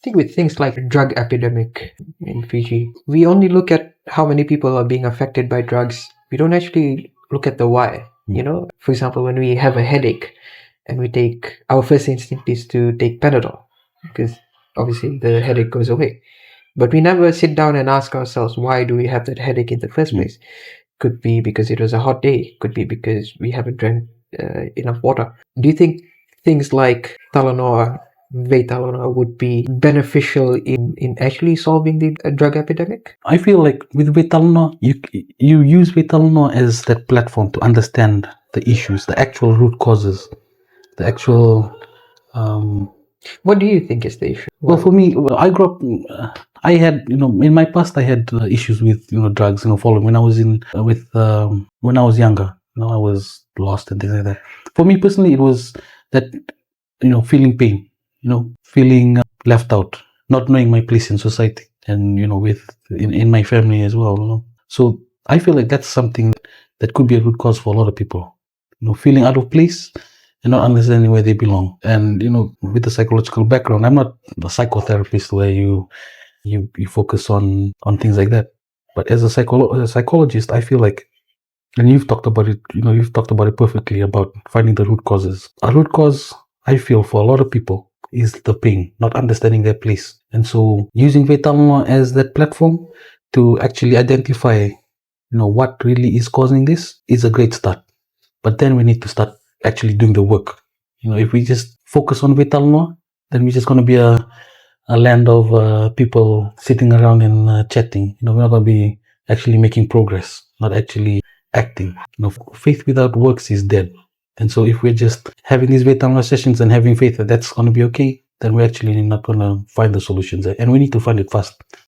think with things like drug epidemic in Fiji, we only look at how many people are being affected by drugs. We don't actually look at the why. For example, when we have a headache and we take, our first instinct is to take Panadol because obviously the headache goes away. But we never sit down and ask ourselves, why do we have that headache in the first place? Could be because it was a hot day. Could be because we haven't drank enough water. Do you think things like Veitalanoa would be beneficial in actually solving the drug epidemic? I feel like with Veitalanoa, you use Veitalanoa as that platform to understand the issues, the actual root causes, the actual. What do you think is the issue? Well, for me, I grew up. I had, in my past, I had issues with, drugs. Following when I was when I was younger. I was lost and things like that. For me personally, it was that, feeling pain, feeling left out, not knowing my place in society, and in my family as well. So I feel like that's something that could be a root cause for a lot of people. Feeling out of place and not understanding where they belong. And with the psychological background, I'm not a psychotherapist where you focus on things like that. But as a psychologist, I feel like, and you've talked about it, you've talked about it perfectly about finding the root causes. A root cause, I feel, for a lot of people is the pain, not understanding their place. And so using Veitalanoa as that platform to actually identify, what really is causing this is a great start. But then we need to start actually doing the work. If we just focus on Veitalanoa, then we're just going to be a land of people sitting around and chatting. We're not going to be actually making progress, not actually acting. Faith without works is dead. And so if we're just having these Veitalanoa sessions and having faith that that's going to be okay, then we're actually not going to find the solutions. And we need to find it fast.